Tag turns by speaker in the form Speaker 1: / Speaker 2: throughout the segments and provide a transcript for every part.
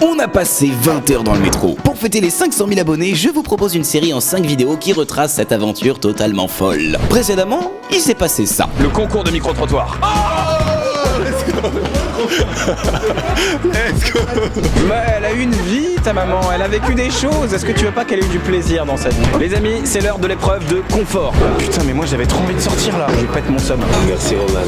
Speaker 1: On a passé 20 heures dans le métro. Pour fêter les 500 000 abonnés, je vous propose une série en 5 vidéos qui retrace cette aventure totalement folle. Précédemment, il s'est passé ça.
Speaker 2: Le concours de micro-trottoir.
Speaker 3: Oh, let's go. Let's go.
Speaker 2: Mais elle a eu une vie, ta maman, elle a vécu des choses. Est-ce que tu veux pas qu'elle ait eu du plaisir dans sa vie? Les amis, c'est l'heure de l'épreuve de confort. Putain, mais moi j'avais trop envie de sortir là. Je pète mon somme.
Speaker 3: Merci Roman.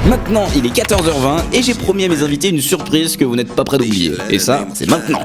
Speaker 1: Maintenant, il est 14h20 et j'ai promis à mes invités une surprise que vous n'êtes pas prêts d'oublier. Et ça, c'est maintenant.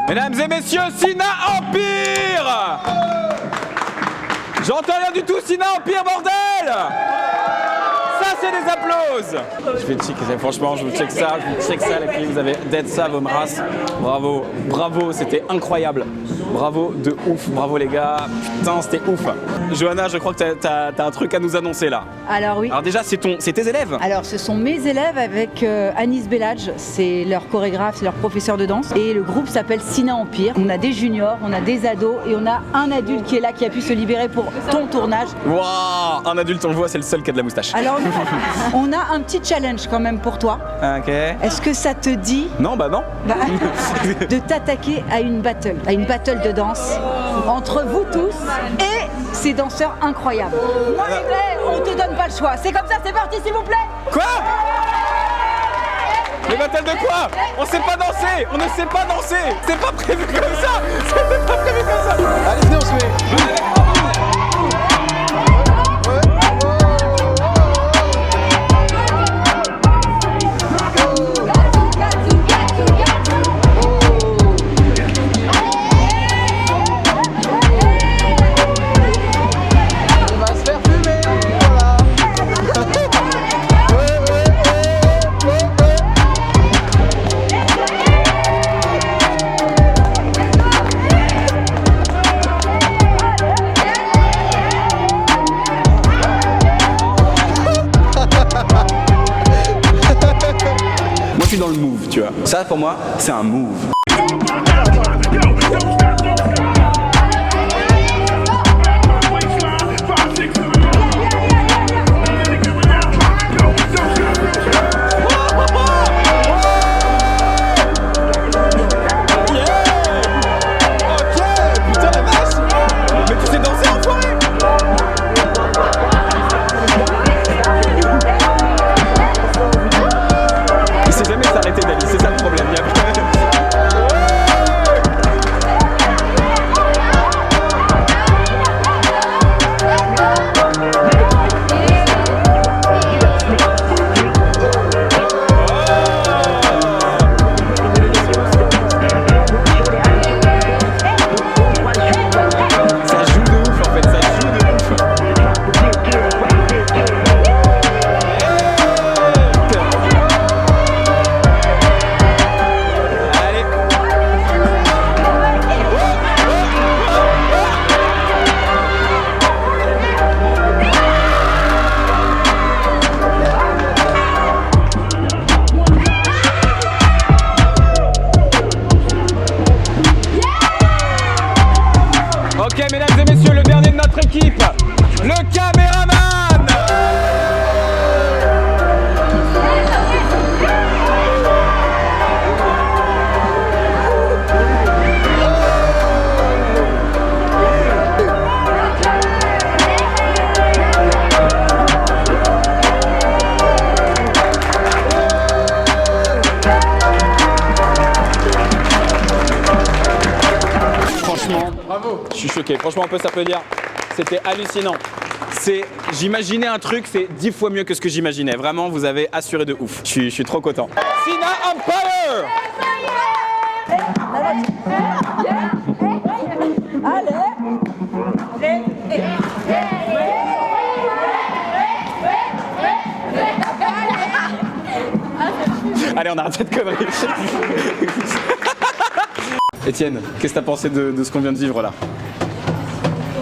Speaker 2: Mesdames et messieurs, Sina Empire! J'entends rien du tout, Sina Empire, bordel! Ça, c'est des applauses! Je vais checker, franchement, je vous check ça, les filles, vous avez dead ça, vos races. Bravo, bravo, c'était incroyable. Bravo, de ouf, bravo les gars. Putain, c'était ouf. Johanna, je crois que t'as un truc à nous annoncer là.
Speaker 4: Alors oui.
Speaker 2: Alors déjà, c'est tes élèves?
Speaker 4: Alors ce sont mes élèves avec Anis Belladj, c'est leur chorégraphe, c'est leur professeur de danse. Et le groupe s'appelle Sina Empire. On a des juniors, on a des ados et on a un adulte qui est là, qui a pu se libérer pour ton tournage.
Speaker 2: Waouh, un adulte, on le voit, c'est le seul qui a de la moustache.
Speaker 4: Alors on a un petit challenge quand même pour toi.
Speaker 2: Ok.
Speaker 4: Est-ce que ça te dit
Speaker 2: Non, bah non.
Speaker 4: de t'attaquer à une battle de danse entre vous tous et ces danseurs incroyables? Moi, on te donne pas le choix. C'est comme ça, c'est parti, s'il vous plaît.
Speaker 2: Quoi? Les battles de quoi? On sait pas danser. On ne sait pas danser. C'est pas prévu comme ça. C'était pas prévu comme ça.
Speaker 3: Allez, venez, on se met.
Speaker 2: Dans le move, tu vois. Ça, pour moi, c'est un move. C'est ça le problème. Ok, mesdames et messieurs, le dernier de notre équipe, le caméraman. Franchement, bravo. Je suis choqué. Franchement, on peut s'applaudir. C'était hallucinant. J'imaginais un truc, c'est 10 fois mieux que ce que j'imaginais. Vraiment, vous avez assuré de ouf. Je suis trop content. Sina Empire! Allez, on arrête cette connerie. Étienne, qu'est-ce que t'as pensé de ce qu'on vient de vivre là?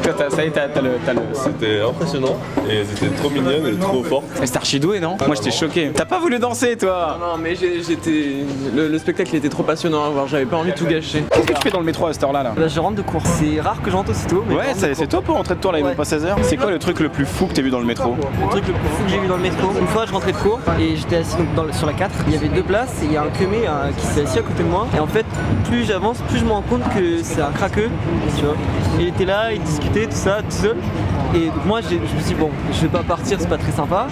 Speaker 2: Toi, ça y est, t'as le...
Speaker 3: C'était impressionnant et c'était trop mignonne et trop forte.
Speaker 2: C'était archi doué, non? Moi j'étais choqué. T'as pas voulu danser toi?
Speaker 5: Non, mais j'étais. Le spectacle était trop passionnant à voir, j'avais pas envie de tout gâcher.
Speaker 2: Qu'est-ce que tu fais dans le métro à cette heure-là là?
Speaker 5: Là, je rentre de cours. C'est rare que je rentre aussitôt. Mais
Speaker 2: Ouais, c'est tôt pour rentrer de tour là, il est même pas 16h. C'est quoi le truc le plus fou que t'as vu dans le métro?
Speaker 5: Le truc le plus fou que j'ai vu dans le métro, une fois je rentrais de cours et j'étais assis donc sur la 4, il y avait 2 places et il y a un queumé qui s'est assis à côté de moi et en fait plus j'avance plus je me rends compte que c'est un craqueux, tu vois. Il était là, il discutait tout ça tout seul et donc moi je me suis dit bon je vais pas partir, c'est pas très sympa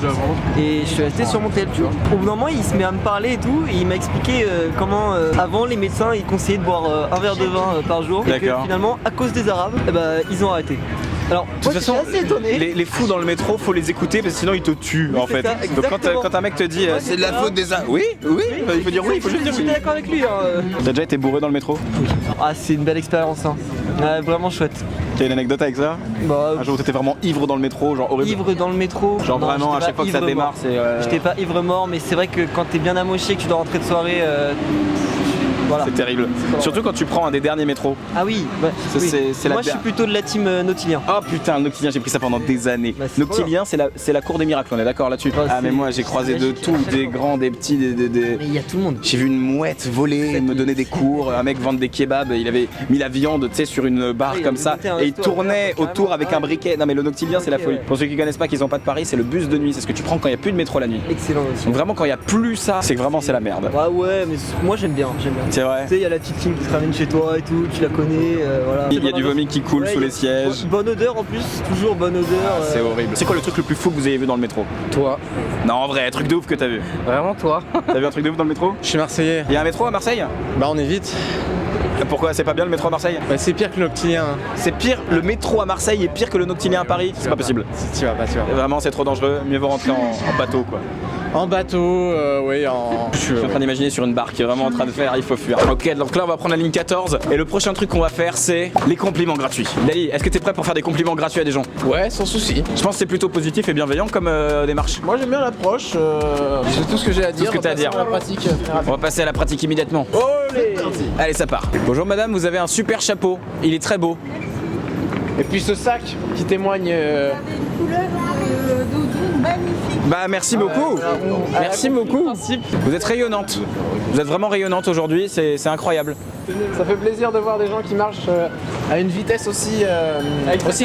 Speaker 5: et je suis resté sur mon tel, tu vois. Au bout d'un moment il se met à me parler et tout et il m'a expliqué comment avant les médecins ils conseillaient de boire un verre de vin par jour et que finalement à cause des Arabes ils ont arrêté. Alors,
Speaker 2: de toute façon, les fous dans le métro, faut les écouter parce que sinon ils te tuent en fait.
Speaker 5: ça,
Speaker 2: Donc quand un mec te dit c'est de la faute des Arabes, oui, il faut dire oui, il faut juste dire
Speaker 5: Je suis
Speaker 2: oui.
Speaker 5: d'accord avec lui.
Speaker 2: T'as déjà été bourré dans le métro?
Speaker 5: Ah, c'est une belle expérience, hein. Ouais, vraiment chouette.
Speaker 2: T'as une anecdote avec ça?
Speaker 5: Bah,
Speaker 2: Un jour où t'étais vraiment ivre dans le métro, genre horrible?
Speaker 5: ivre dans le métro.
Speaker 2: Genre
Speaker 5: Non,
Speaker 2: vraiment à
Speaker 5: j'étais
Speaker 2: chaque
Speaker 5: pas
Speaker 2: fois que ça
Speaker 5: ivre
Speaker 2: démarre,
Speaker 5: mort.
Speaker 2: c'est...
Speaker 5: J'étais pas ivre mort, mais c'est vrai que quand t'es bien amoché et que tu dois rentrer de soirée, voilà.
Speaker 2: C'est terrible. Surtout quand tu prends un des derniers métros.
Speaker 5: Ah oui, bah,
Speaker 2: Ça,
Speaker 5: oui.
Speaker 2: c'est la
Speaker 5: Moi je suis plutôt de la team Nautilien.
Speaker 2: Oh putain, le Noctilien, j'ai pris ça pendant des années.
Speaker 5: Bah, c'est
Speaker 2: Noctilien, c'est la cour des miracles, on est d'accord là-dessus?
Speaker 5: Bah,
Speaker 2: Ah mais
Speaker 5: c'est-
Speaker 2: moi j'ai croisé de
Speaker 5: magique.
Speaker 2: tout, des grands, des petits,
Speaker 5: Mais il y a tout le monde.
Speaker 2: J'ai vu une mouette voler, me donner des cours, un mec vendre des kebabs, il avait mis la viande tu sais sur une barre
Speaker 5: Ah, il
Speaker 2: comme
Speaker 5: avait
Speaker 2: ça
Speaker 5: monté un
Speaker 2: et il
Speaker 5: resto à
Speaker 2: tournait
Speaker 5: carrément.
Speaker 2: autour avec un briquet. Non mais le Noctilien c'est la
Speaker 5: Ok,
Speaker 2: folie.
Speaker 5: ouais.
Speaker 2: Pour ceux qui connaissent pas, qui sont pas de Paris, c'est le bus de nuit, c'est ce que tu prends quand il y a plus de métro la nuit.
Speaker 5: Excellent aussi.
Speaker 2: Donc vraiment quand il y a plus ça, c'est que vraiment c'est la merde.
Speaker 5: Ah ouais, mais moi j'aime bien.
Speaker 2: C'est vrai.
Speaker 5: Tu sais, il y a la petite team qui se ramène chez toi et tout, tu la connais, voilà.
Speaker 2: Il y a du vomi qui coule
Speaker 5: Ouais,
Speaker 2: sous
Speaker 5: il y a-
Speaker 2: les sièges.
Speaker 5: Bonne odeur en plus, toujours bonne odeur.
Speaker 2: C'est horrible. C'est quoi le truc le plus fou que vous avez vu dans le métro?
Speaker 6: Toi.
Speaker 2: Non en vrai, truc de ouf que t'as vu.
Speaker 6: Vraiment toi.
Speaker 2: T'as vu un truc de ouf dans le métro?
Speaker 6: Je suis Marseillais.
Speaker 2: Il y a un métro à Marseille?
Speaker 6: Bah on évite.
Speaker 2: Pourquoi c'est pas bien le métro à Marseille?
Speaker 6: Bah c'est pire que le Noctilien. Hein.
Speaker 2: C'est pire, le métro à Marseille est pire que le Noctilien à Paris? C'est pas possible.
Speaker 6: Si tu vas pas, tu vas.
Speaker 2: Vraiment c'est trop dangereux, mieux vaut rentrer en bateau quoi.
Speaker 6: En bateau, oui, en.
Speaker 2: Je suis en train d'imaginer sur une barque qui est vraiment en train de faire, il faut fuir. Ok, donc là on va prendre la ligne 14 et le prochain truc qu'on va faire c'est les compliments gratuits. Dali, est-ce que t'es prêt pour faire des compliments gratuits à des gens?
Speaker 6: Ouais, sans souci.
Speaker 2: Je pense que c'est plutôt positif et bienveillant comme démarche.
Speaker 6: Moi j'aime bien l'approche. C'est tout ce que j'ai à dire.
Speaker 2: ce que t'as à dire.
Speaker 6: On va passer à la pratique.
Speaker 2: On va passer à la pratique immédiatement. Allez, ça part. Bonjour madame, vous avez un super chapeau, il est très beau.
Speaker 6: Et puis ce sac qui témoigne.
Speaker 2: Bah merci beaucoup. Merci beaucoup. Vous êtes rayonnante. Vous êtes vraiment rayonnante aujourd'hui, c'est incroyable.
Speaker 6: Ça fait plaisir de voir des gens qui marchent à une vitesse aussi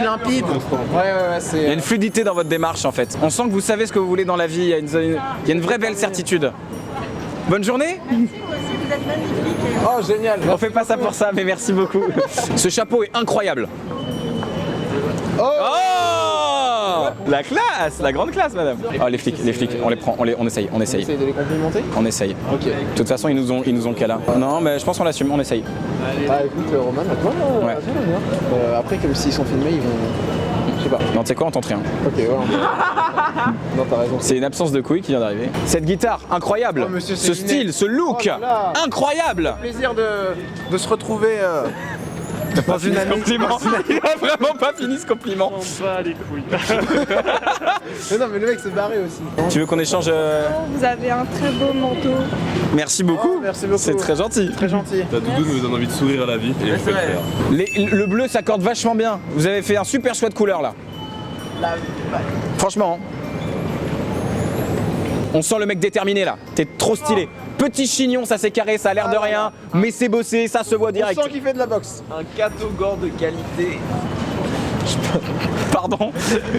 Speaker 6: limpide. Ouais,
Speaker 2: Il y a
Speaker 6: c'est.
Speaker 2: une fluidité dans votre démarche en fait. On sent que vous savez ce que vous voulez dans la vie, il y a une vraie belle certitude. Bonne journée.
Speaker 6: Oh génial.
Speaker 2: On fait pas ça pour ça, mais merci beaucoup. Ce chapeau est incroyable. Oh, la classe, la grande classe, madame. Oh, les flics, on les prend, on essaye.
Speaker 6: On essaye de les complimenter.
Speaker 2: On essaye.
Speaker 6: Ok.
Speaker 2: De toute façon, ils nous ont qu'à là. Non, mais je pense qu'on l'assume, on essaye.
Speaker 6: Ah écoute Roman, à toi,
Speaker 2: Ouais.
Speaker 6: bien. Après comme s'ils sont filmés, ils vont. Je sais pas.
Speaker 2: Non, tu sais quoi, on tente rien.
Speaker 6: Ok, voilà. Non, t'as raison.
Speaker 2: C'est une absence de couilles qui vient d'arriver. Cette guitare, incroyable.
Speaker 6: Oh, monsieur,
Speaker 2: Ce
Speaker 6: ces
Speaker 2: style,
Speaker 6: lunettes.
Speaker 2: ce look,
Speaker 6: Oh là là.
Speaker 2: incroyable.
Speaker 6: Plaisir de se retrouver dans une année.
Speaker 2: Compliment. Il a vraiment pas fini ce compliment.
Speaker 6: Mais non, mais le mec s'est barré aussi.
Speaker 2: Tu veux qu'on échange
Speaker 7: Vous avez un très beau manteau.
Speaker 2: Merci beaucoup.
Speaker 6: Oh, merci beaucoup.
Speaker 2: C'est très gentil.
Speaker 6: Très gentil.
Speaker 3: Ta doudoune nous donne envie de sourire à la vie et il faut le faire.
Speaker 2: Le bleu s'accorde vachement bien. Vous avez fait un super choix de couleur là. Franchement. On sent le mec déterminé là. T'es trop stylé. Petit chignon, ça c'est carré, ça a l'air de rien, mais c'est bossé, ça se voit direct.
Speaker 6: On sent qu'il fait de la boxe.
Speaker 5: Un cateau-gant de qualité.
Speaker 2: Pardon.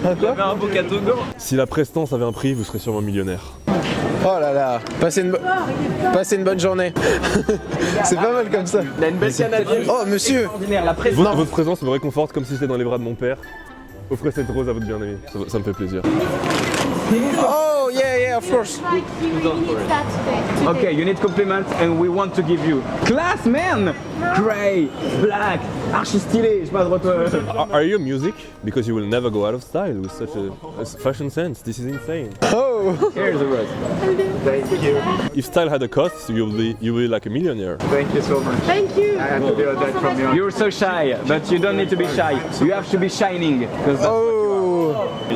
Speaker 5: Un beau cateau-gant.
Speaker 3: Si la prestance avait un prix, vous serez sûrement millionnaire.
Speaker 6: Oh là là. Passez une bonne journée. C'est pas mal comme ça.
Speaker 5: Il a une belle canadienne.
Speaker 6: Oh monsieur.
Speaker 2: Extraordinaire, la présence.
Speaker 3: Votre présence me réconforte comme si j'étais dans les bras de mon père. Offrez cette rose à votre bien-aimé, ça me fait plaisir.
Speaker 6: Oh yeah, of course.
Speaker 2: Okay, you need compliments and we want to give you. Class, man! Grey, black, archi stylé, je sais pas trop.
Speaker 3: Are you music? Because you will never go out of style with such a fashion sense. This is insane.
Speaker 2: Here's the rose.
Speaker 3: If style had a cost, you'll be like a millionaire.
Speaker 7: Thank you.
Speaker 2: You're so shy, but you don't need to be shy. You have to be shining.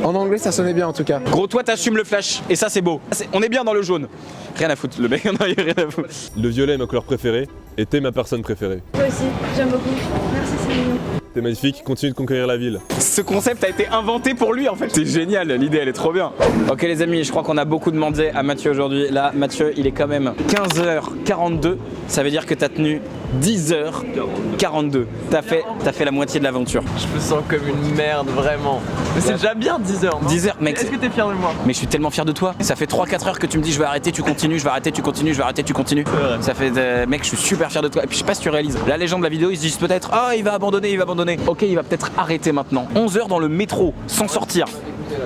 Speaker 6: En anglais, ça sonnait bien en tout cas.
Speaker 2: Gros, toi t'assumes le flash, et ça c'est beau. On est bien dans le jaune. Rien à foutre, le mec, non, il y a rien à foutre.
Speaker 3: Le violet est ma couleur préférée et t'es ma personne préférée.
Speaker 7: Toi aussi, j'aime beaucoup. Merci, c'est mignon.
Speaker 3: T'es magnifique, continue de conquérir la ville.
Speaker 2: Ce concept a été inventé pour lui en fait. C'est génial, l'idée elle est trop bien. Ok les amis, je crois qu'on a beaucoup demandé à Mathieu aujourd'hui. Là, Mathieu, il est quand même 15h42. Ça veut dire que t'as tenu 10h42. T'as fait la moitié de l'aventure.
Speaker 5: Je me sens comme une merde, vraiment. Mais c'est déjà bien 10 heures.
Speaker 2: 10 heures, mec.
Speaker 5: Est-ce que t'es fier de moi?
Speaker 2: Mais je suis tellement fier de toi. Ça fait 3-4 heures que tu me dis je vais arrêter, tu continues, je vais arrêter, tu continues, je vais arrêter, tu continues. Ça fait mec, je suis super fier de toi. Et puis je sais pas si tu réalises. La légende de la vidéo, ils se disent peut-être ah il va abandonner, il va abandonner. Ok, il va peut-être arrêter maintenant. 11 heures dans le métro sans sortir.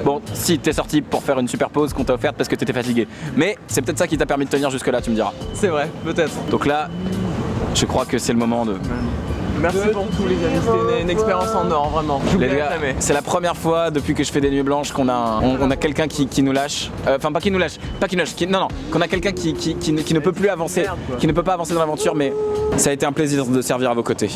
Speaker 2: Bon, si t'es sorti pour faire une super pause qu'on t'a offerte parce que t'étais fatigué. Mais c'est peut-être ça qui t'a permis de tenir jusque là, tu me diras.
Speaker 5: C'est vrai, peut-être.
Speaker 2: Donc là, je crois que c'est le moment de...
Speaker 5: Merci pour tout les amis, c'était une expérience en or, vraiment.
Speaker 2: Les gars, c'est la première fois depuis que je fais des nuits blanches qu'on a, on a quelqu'un qui nous lâche. Enfin, pas qui nous lâche, non, qu'on a quelqu'un qui ne peut plus avancer, qui ne peut pas avancer dans l'aventure, mais ça a été un plaisir de servir à vos côtés.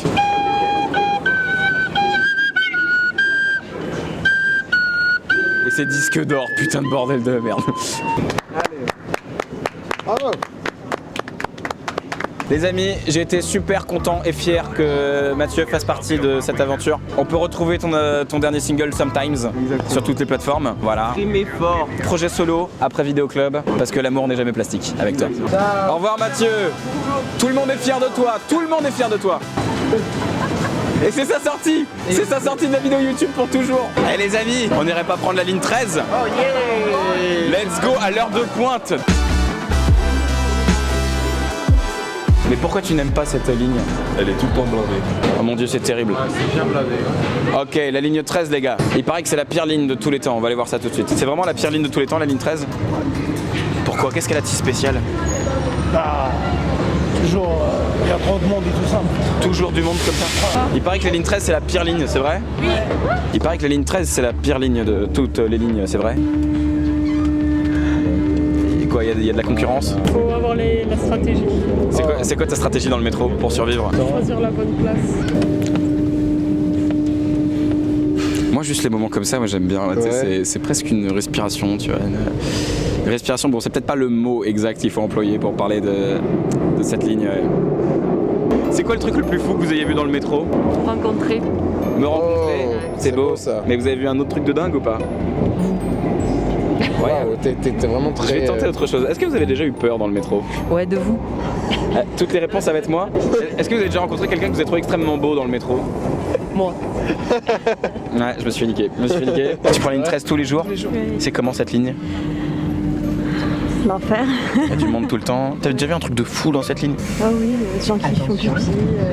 Speaker 2: Et ces disques d'or, putain de bordel de merde.
Speaker 6: Bravo.
Speaker 2: Les amis, j'ai été super content et fier que Mathieu fasse partie de cette aventure. On peut retrouver ton dernier single Sometimes sur toutes les plateformes. Voilà.
Speaker 5: Primé fort.
Speaker 2: Projet solo après Vidéo Club parce que l'amour n'est jamais plastique avec toi. Au revoir Mathieu. Tout le monde est fier de toi. Tout le monde est fier de toi. Et c'est sa sortie. C'est sa sortie de la vidéo YouTube pour toujours. Allez les amis, on irait pas prendre la ligne 13? Oh yeah. Let's go à l'heure de pointe. Mais pourquoi tu n'aimes pas cette ligne?
Speaker 3: Elle est tout le temps blindée.
Speaker 2: Oh mon dieu, c'est terrible.
Speaker 6: C'est bien blindé.
Speaker 2: Ok, la ligne 13 les gars. Il paraît que c'est la pire ligne de tous les temps, on va aller voir ça tout de suite. C'est vraiment la pire ligne de tous les temps, la ligne 13? Pourquoi? Qu'est-ce qu'elle a de si spécial?
Speaker 8: Toujours, il y a trop de monde et tout ça.
Speaker 2: Toujours du monde comme ça. Il paraît que la ligne 13 c'est la pire ligne, c'est vrai? Oui. Il paraît que la ligne 13 c'est la pire ligne de toutes les lignes, c'est vrai? Et quoi, il y a de la concurrence?
Speaker 7: Faut avoir la stratégie.
Speaker 2: C'est quoi ta stratégie dans le métro pour survivre?
Speaker 7: Choisir la bonne place.
Speaker 2: Moi juste les moments comme ça, moi j'aime bien. Ouais. C'est presque une respiration, tu vois. Une respiration, bon c'est peut-être pas le mot exact qu'il faut employer pour parler de cette ligne. C'est quoi le truc le plus fou que vous ayez vu dans le métro?
Speaker 7: Rencontrer.
Speaker 2: Me rencontrer, c'est beau
Speaker 6: ça.
Speaker 2: Mais vous avez vu un autre truc de dingue ou pas?
Speaker 6: Ouais, t'es vraiment très...
Speaker 2: Je vais tenter autre chose. Est-ce que vous avez déjà eu peur dans le métro?
Speaker 4: Ouais, de vous.
Speaker 2: Toutes les réponses ça va être moi. Est-ce que vous avez déjà rencontré quelqu'un que vous avez trouvé extrêmement beau dans le métro?
Speaker 4: Moi.
Speaker 2: Ouais, je me suis fait niquer. Tu prends la ligne 13 tous les jours?
Speaker 7: Oui.
Speaker 2: C'est comment cette ligne?
Speaker 7: L'enfer.
Speaker 2: Il y a du monde tout le temps. T'avais déjà vu un truc de fou dans cette ligne?
Speaker 7: Ah oui, des gens qui font pipi.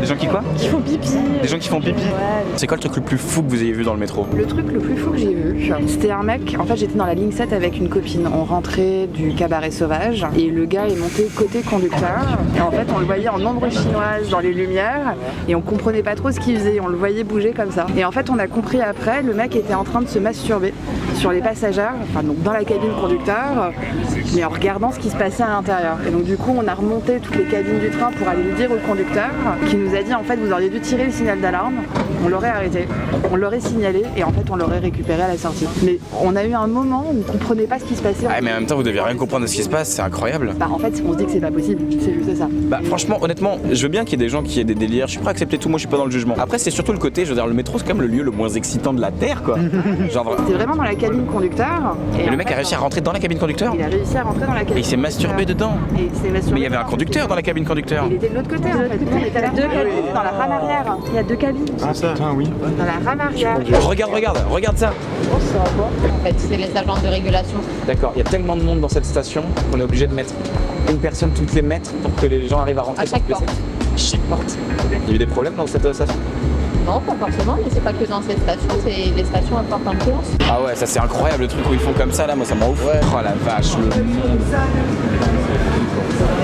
Speaker 2: Des gens qui quoi?
Speaker 7: Qui font pipi.
Speaker 2: Des gens qui font pipi?
Speaker 7: Ouais.
Speaker 2: C'est quoi le truc le plus fou que vous ayez vu dans le métro?
Speaker 9: Le truc le plus fou que j'ai vu, c'était un mec, en fait j'étais dans la ligne 7 avec une copine, on rentrait du cabaret sauvage et le gars est monté côté conducteur et en fait on le voyait en ombre chinoise dans les lumières et on comprenait pas trop ce qu'il faisait, on le voyait bouger comme ça. Et en fait on a compris après, le mec était en train de se masturber sur les passagères, enfin donc dans la cabine conducteur, mais en regardant ce qui se passait à l'intérieur. Et donc du coup on a remonté toutes les cabines du train pour aller le dire au conducteur qui nous a dit en fait vous auriez dû tirer le signal d'alarme, on l'aurait arrêté, on l'aurait signalé et en fait on l'aurait récupéré à la sortie. Mais on a eu un moment où on ne comprenait pas ce qui se passait.
Speaker 2: Ah mais en même temps vous devez rien comprendre de ce qui se passe, c'est incroyable.
Speaker 9: Bah en fait on se dit que c'est pas possible, c'est juste ça.
Speaker 2: Bah franchement honnêtement je veux bien qu'il y ait des gens qui aient des délires, je suis prêt à accepter tout, moi je suis pas dans le jugement. Après c'est surtout le côté, je veux dire le métro c'est quand même le lieu le moins excitant de la terre quoi. Genre
Speaker 9: c'était vraiment dans la cabine conducteur.
Speaker 2: Et le mec a réussi à rentrer dans la cabine conducteur?
Speaker 9: Il a réussi à rentrer dans la cabine.
Speaker 2: Et il s'est masturbé dedans.
Speaker 9: Et il s'est masturbé.
Speaker 2: Mais il y avait un conducteur dans la cabine conducteur.
Speaker 9: Il était de l'autre côté en fait. Il était à la deux cabines, dans la rame arrière. Il y a deux cabines.
Speaker 8: Ah ça, oui.
Speaker 9: Dans la rame arrière.
Speaker 2: Regarde ça.
Speaker 10: En fait, c'est les agents de régulation.
Speaker 2: D'accord, il y a tellement de monde dans cette station qu'on est obligé de mettre une personne toutes les mètres pour que les gens arrivent à rentrer.
Speaker 10: À chaque porte.
Speaker 2: Chaque porte. Il y a eu des problèmes dans cette station?
Speaker 10: Non, pas forcément, mais c'est pas que dans cette station, c'est les stations à forte influence.
Speaker 2: Ah ouais, ça c'est incroyable le truc où ils font comme ça là, moi ça me rend ouf. Oh la vache, le monde.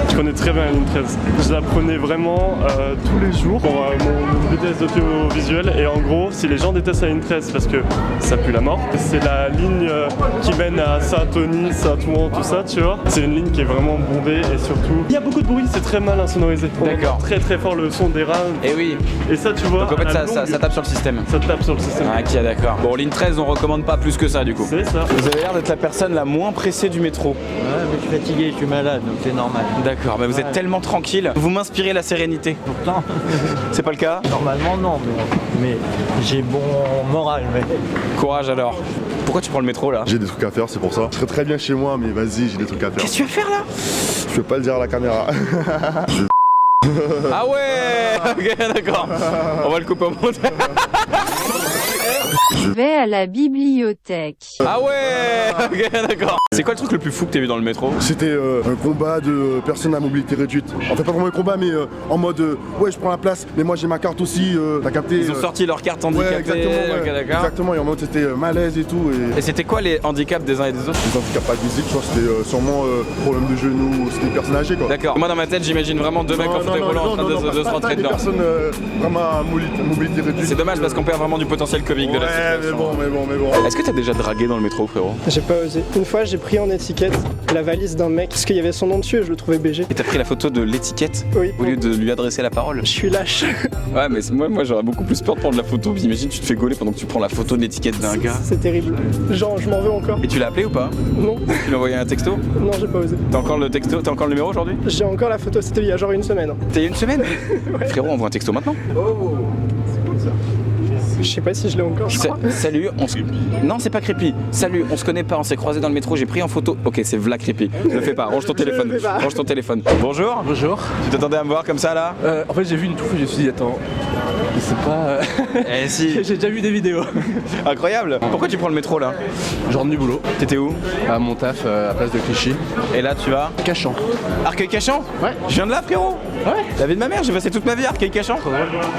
Speaker 11: Je connais très bien la ligne 13. Je la prenais vraiment tous les jours pour mon BTS d'audiovisuel. Et en gros, si les gens détestent la ligne 13 parce que ça pue la mort, c'est la ligne qui mène à Saint-Tony, Saint-Ouen, tout ça, tu vois. C'est une ligne qui est vraiment bondée et surtout, il y a beaucoup de bruit, c'est très mal insonorisé.
Speaker 2: D'accord.
Speaker 11: Très très fort le son des rames.
Speaker 2: Et oui.
Speaker 11: Et ça, tu vois.
Speaker 2: Donc en fait,
Speaker 11: à la
Speaker 2: ça
Speaker 11: longue,
Speaker 2: tape sur le système.
Speaker 11: Ça tape sur le système.
Speaker 2: Ah, ok, d'accord. Bon, ligne 13, on recommande pas plus que ça du coup.
Speaker 11: C'est ça.
Speaker 2: Vous avez l'air d'être la personne la moins pressée du métro.
Speaker 12: Ouais, mais je suis fatigué, je suis malade, donc c'est normal.
Speaker 2: D'accord, mais vous êtes tellement tranquille. Vous m'inspirez la sérénité.
Speaker 12: Pourtant,
Speaker 2: c'est pas le cas?
Speaker 12: Normalement, non, mais j'ai bon moral, mais.
Speaker 2: Courage alors. Pourquoi tu prends le métro là?
Speaker 13: J'ai des trucs à faire, c'est pour ça. Je serais très bien chez moi, mais vas-y, j'ai des trucs à faire.
Speaker 2: Qu'est-ce que tu vas faire là?
Speaker 13: Je peux pas le dire à la caméra.
Speaker 2: Ah ouais. Ok, d'accord. On va le couper au montage.
Speaker 14: Je vais à la bibliothèque.
Speaker 2: Ah ouais. Ok, d'accord. C'est quoi le truc le plus fou que t'as vu dans le métro?
Speaker 13: C'était un combat de personnes à mobilité réduite. En fait, pas vraiment un combat, mais en mode ouais, je prends la place, mais moi j'ai ma carte aussi. T'as capté?
Speaker 2: Ils ont sorti leur carte handicapée.
Speaker 13: Ouais, exactement.
Speaker 2: Ok, d'accord.
Speaker 13: Exactement, et en mode c'était malaise et tout.
Speaker 2: Et c'était quoi les handicaps des uns et des autres?
Speaker 13: Les handicaps pas physiques, je crois que c'était sûrement problème de genoux, c'était des personnes âgées quoi.
Speaker 2: D'accord. Moi dans ma tête, j'imagine vraiment deux mecs en fauteuil roulant en train de se rentrer dedans.
Speaker 13: Des personnes vraiment à mobilité réduite.
Speaker 2: C'est dommage parce qu'on perd vraiment du potentiel comique de la situation.
Speaker 13: Mais bon.
Speaker 2: Est-ce que t'as déjà dragué dans le métro, frérot?
Speaker 15: J'ai pas osé. Une fois, j'ai pris en étiquette la valise d'un mec parce qu'il y avait son nom dessus et je le trouvais BG.
Speaker 2: Et t'as pris la photo de l'étiquette?
Speaker 15: Oui.
Speaker 2: Au lieu de lui adresser la parole?
Speaker 15: Je suis lâche.
Speaker 2: Ouais, mais moi j'aurais beaucoup plus peur de prendre la photo. Puis imagine, tu te fais gauler pendant que tu prends la photo de l'étiquette d'un gars.
Speaker 15: C'est terrible. Genre, je m'en veux encore.
Speaker 2: Et tu l'as appelé ou pas?
Speaker 15: Non.
Speaker 2: Tu lui as envoyé un texto?
Speaker 15: Non, j'ai pas osé.
Speaker 2: T'as encore le texto? T'as encore le numéro aujourd'hui?
Speaker 15: J'ai encore la photo, c'était il y a genre une semaine.
Speaker 2: T'as il y a une semaine? Ouais. Frérot, envoie un texto maintenant.
Speaker 15: Oh. Je sais pas si je l'ai encore, je crois.
Speaker 2: Salut, Non, c'est pas creepy. Salut, on se connaît pas, on s'est croisés dans le métro, j'ai pris en photo. Ok, c'est v'là creepy. Ne le fais pas, range ton téléphone. Range ton téléphone. Bonjour.
Speaker 16: Bonjour.
Speaker 2: Tu t'attendais à me voir comme ça là?
Speaker 16: En fait, j'ai vu une touffe et je me suis dit, attends, c'est pas.
Speaker 2: Eh si.
Speaker 16: J'ai déjà vu des vidéos.
Speaker 2: Incroyable. Pourquoi tu prends le métro là?
Speaker 16: Je rentre du boulot.
Speaker 2: T'étais où?
Speaker 16: À mon taf, à place de Clichy.
Speaker 2: Et là, tu vas?
Speaker 16: Cachan.
Speaker 2: Arcueil-Cachan?
Speaker 16: Ouais.
Speaker 2: Je viens de là, frérot.
Speaker 16: Ouais.
Speaker 2: La vie de ma mère, j'ai passé toute ma vie à Arcueil-Cachan.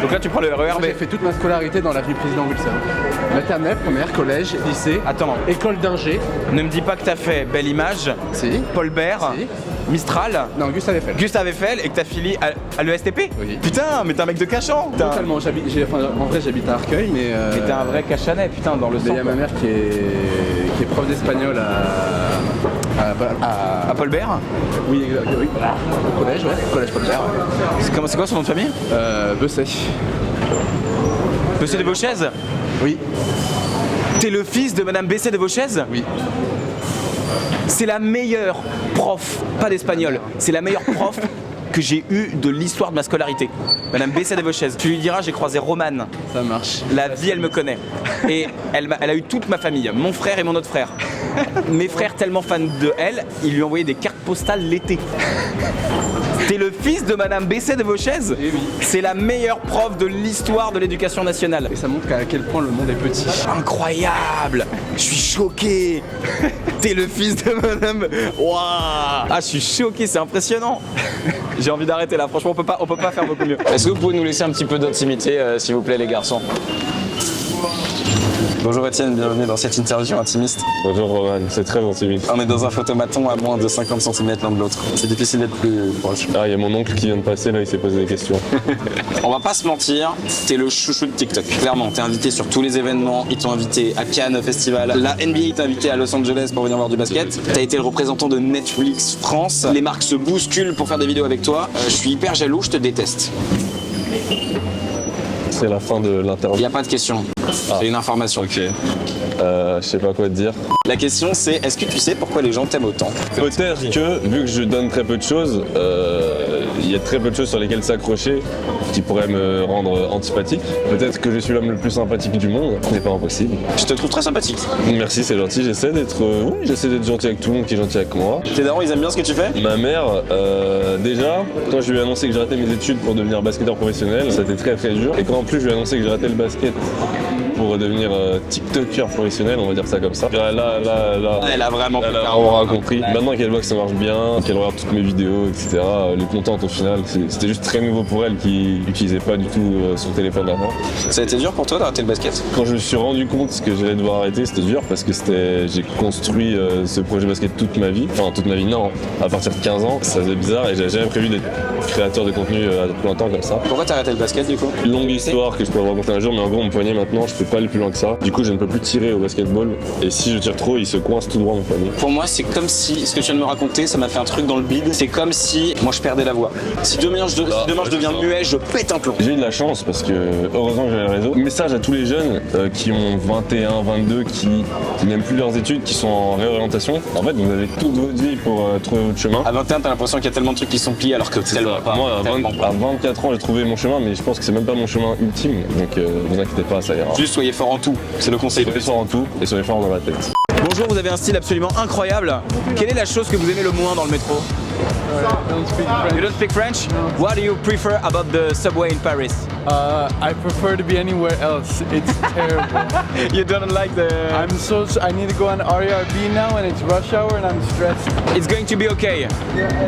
Speaker 2: Donc là, tu prends le RERB.
Speaker 16: J'ai fait toute ma scolarité dans l'avenue Président Wilson. Maternelle, première, collège, lycée.
Speaker 2: Attends.
Speaker 16: École d'ingé.
Speaker 2: Ne me dis pas que t'as fait Belle Image,
Speaker 16: Si.
Speaker 2: Paul Bert,
Speaker 16: Si.
Speaker 2: Mistral.
Speaker 16: Non, Gustave Eiffel.
Speaker 2: Gustave Eiffel et que t'as filé à l'ESTP?
Speaker 16: Oui.
Speaker 2: Putain, mais t'es un mec de Cachan.
Speaker 16: Totalement. En vrai, j'habite à Arcueil, mais.
Speaker 2: Mais t'es un vrai Cachanet, putain, dans le sang.
Speaker 16: Il y a ma mère qui est prof d'espagnol
Speaker 2: à Paul Bert?
Speaker 16: Oui, oui. Au collège, ouais. Collège Paul Bert.
Speaker 2: Ouais. C'est quoi son nom de famille?
Speaker 16: Besset.
Speaker 2: Besset de Vauchèze?
Speaker 16: Oui.
Speaker 2: T'es le fils de Madame Besset de Vauchèze?
Speaker 16: Oui.
Speaker 2: C'est la meilleure prof, pas d'espagnol, c'est la meilleure prof que j'ai eue de l'histoire de ma scolarité. Madame Besset de Vauchèze. Tu lui diras, j'ai croisé Romane.
Speaker 16: Ça marche.
Speaker 2: La vie, elle me connaît. Et elle a eu toute ma famille, mon frère et mon autre frère. Mes frères, tellement fans de elle, ils lui ont envoyé des cartes postales l'été. T'es le fils de Madame Besset de Vauchèze?
Speaker 16: Eh oui.
Speaker 2: C'est la meilleure prof de l'histoire de l'éducation nationale.
Speaker 16: Et ça montre à quel point le monde est petit.
Speaker 2: Incroyable! Je suis choqué! T'es le fils de Madame... Waouh! Ah, je suis choqué, c'est impressionnant! J'ai envie d'arrêter là, franchement, on peut pas faire beaucoup mieux. Est-ce que vous pouvez nous laisser un petit peu d'intimité, s'il vous plaît, les garçons? Bonjour Étienne, bienvenue dans cette interview intimiste.
Speaker 3: Bonjour Roman, c'est très intimiste.
Speaker 2: On est dans un photomaton à moins de 50 cm l'un de l'autre. C'est difficile d'être plus proche.
Speaker 3: Ah, il y a mon oncle qui vient de passer, là, il s'est posé des questions.
Speaker 2: On va pas se mentir, t'es le chouchou de TikTok. Clairement, t'es invité sur tous les événements. Ils t'ont invité à Cannes Festival. La NBA t'a invité à Los Angeles pour venir voir du basket. T'as été le représentant de Netflix France. Les marques se bousculent pour faire des vidéos avec toi. Je suis hyper jaloux, je te déteste.
Speaker 3: C'est la fin de l'interview.
Speaker 2: Y a pas de question. C'est une information.
Speaker 3: Ok. Je sais pas quoi te dire.
Speaker 2: La question c'est, est-ce que tu sais pourquoi les gens t'aiment autant?
Speaker 3: Peut-être que, vu que je donne très peu de choses, il y a très peu de choses sur lesquelles s'accrocher qui pourraient me rendre antipathique. Peut-être que je suis l'homme le plus sympathique du monde, ce n'est pas impossible.
Speaker 2: Je te trouve très sympathique.
Speaker 3: Merci, c'est gentil, j'essaie d'être gentil avec tout le monde qui est gentil avec moi.
Speaker 2: Tes darons, ils aiment bien ce que tu fais?
Speaker 3: Ma mère, déjà, quand je lui ai annoncé que j'arrêtais mes études pour devenir basketteur professionnel, c'était très très dur. Et quand en plus, je lui ai annoncé que j'ai raté le basket pour devenir TikToker professionnel, on va dire ça comme ça. Là,
Speaker 2: Elle a vraiment
Speaker 3: compris. Maintenant qu'elle voit que ça marche bien, qu'elle regarde toutes mes vidéos, etc., elle est contente au final. C'était juste très nouveau pour elle qui n'utilisait pas du tout son téléphone avant.
Speaker 2: Ça a été dur pour toi d'arrêter le basket?
Speaker 3: Quand je me suis rendu compte que j'allais devoir arrêter, c'était dur parce que j'ai construit ce projet basket toute ma vie. Enfin, toute ma vie, non. À partir de 15 ans, ça faisait bizarre et j'avais jamais prévu d'être créateur de contenu à plein temps comme ça.
Speaker 2: Pourquoi t'as arrêté le basket du coup?
Speaker 3: Longue histoire que je peux vous raconter un jour, mais en gros, mon poignet maintenant, je peux pas aller plus loin que ça. Du coup, je ne peux plus tirer au basketball et si je tire trop, il se coince tout droit mon poignet.
Speaker 2: Pour moi, c'est comme si ce que tu viens de me raconter, ça m'a fait un truc dans le bide. C'est comme si moi je perdais la voix. Si demain je deviens muet, je pète un plomb.
Speaker 3: J'ai eu de la chance parce que heureusement que j'avais le réseau. Message à tous les jeunes qui ont 21, 22, qui n'aiment plus leurs études, qui sont en réorientation. En fait, vous avez toute votre vie pour trouver votre chemin.
Speaker 2: À 21, t'as l'impression qu'il y a tellement de trucs qui sont pliés alors que tellement pas.
Speaker 3: Moi, à 24 ans, j'ai trouvé mon chemin, mais je pense que c'est même pas mon chemin ultime. Donc, vous inquiétez pas, ça ira.
Speaker 2: Juste soyez fort en tout. C'est le conseil.
Speaker 3: Soyez fort en tout et soyez fort dans la tête.
Speaker 2: Bonjour, vous avez un style absolument incroyable. Quelle est la chose que vous aimez le moins dans le métro? You don't speak French? What do you prefer about the subway in Paris?
Speaker 17: I prefer to be anywhere else. It's terrible.
Speaker 2: You don't like the...
Speaker 17: I need to go on RERB now and it's rush hour and I'm stressed.
Speaker 2: It's going to be okay.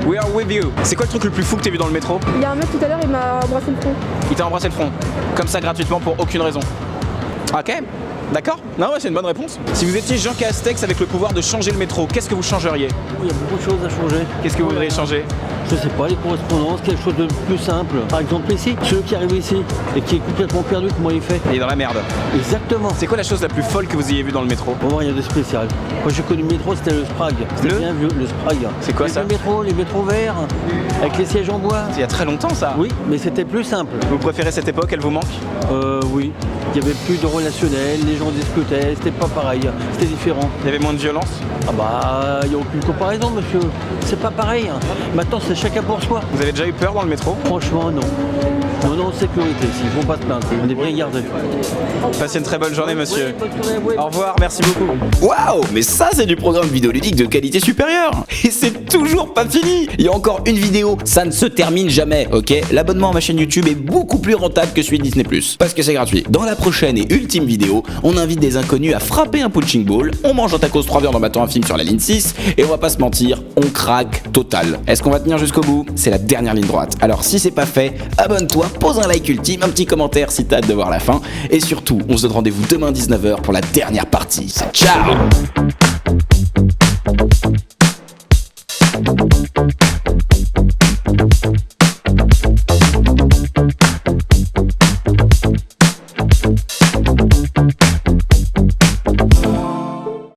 Speaker 2: We are with you. C'est quoi le truc le plus fou que t'as vu dans le métro?
Speaker 7: Il y a un mec tout à l'heure, il m'a embrassé le front.
Speaker 2: Il t'a embrassé le front? Comme ça gratuitement pour aucune raison? Ok. D'accord? Non, ouais, c'est une bonne réponse. Si vous étiez Jean Castex avec le pouvoir de changer le métro, qu'est-ce que vous changeriez?
Speaker 12: Il y a beaucoup de choses à changer.
Speaker 2: Qu'est-ce que vous voudriez changer?
Speaker 12: Je sais pas, les correspondances, quelque chose de plus simple. Par exemple ici, ceux qui arrivent ici et qui est complètement perdu, comment il fait?
Speaker 2: Il est dans la merde.
Speaker 12: Exactement.
Speaker 2: C'est quoi la chose la plus folle que vous ayez vue dans le métro?
Speaker 12: Bon, rien de spécial. Moi j'ai connu le métro, c'était le Sprague. C'était bien vieux, le Sprague.
Speaker 2: C'est quoi ça?
Speaker 12: Les métros verts, avec les sièges en bois.
Speaker 2: Il y a très longtemps ça?
Speaker 12: Oui, mais c'était plus simple.
Speaker 2: Vous préférez cette époque, elle vous manque?
Speaker 12: Oui. Il n'y avait plus de relationnel, les gens discutaient, c'était pas pareil, c'était différent.
Speaker 2: Il y avait moins de violence?
Speaker 12: Ah bah, il n'y a aucune comparaison, monsieur. C'est pas pareil. Maintenant, c'est chacun pour soi.
Speaker 2: Vous avez déjà eu peur dans le métro?
Speaker 12: Franchement, non. Non, sécurité, s'ils vont pas se plaindre, on est bien gardés.
Speaker 2: Passez une très bonne journée, monsieur.
Speaker 12: Oui, bonne journée, oui.
Speaker 2: Au revoir, merci beaucoup.
Speaker 1: Waouh, mais ça c'est du programme vidéoludique de qualité supérieure. Et c'est toujours pas fini. Il y a encore une vidéo, ça ne se termine jamais, ok? L'abonnement à ma chaîne YouTube est beaucoup plus rentable que celui de Disney+, parce que c'est gratuit. Dans la prochaine et ultime vidéo, on invite des inconnus à frapper un punching ball, on mange en tacos 3 viandes en battant un film sur la ligne 6, et on va pas se mentir, on craque total. Est-ce qu'on va tenir jusqu'au bout? C'est la dernière ligne droite. Alors si c'est pas fait, abonne-toi, pose un like ultime, un petit commentaire si t'as hâte de voir la fin, et surtout, on se donne rendez-vous demain 19h pour la dernière partie. Ciao!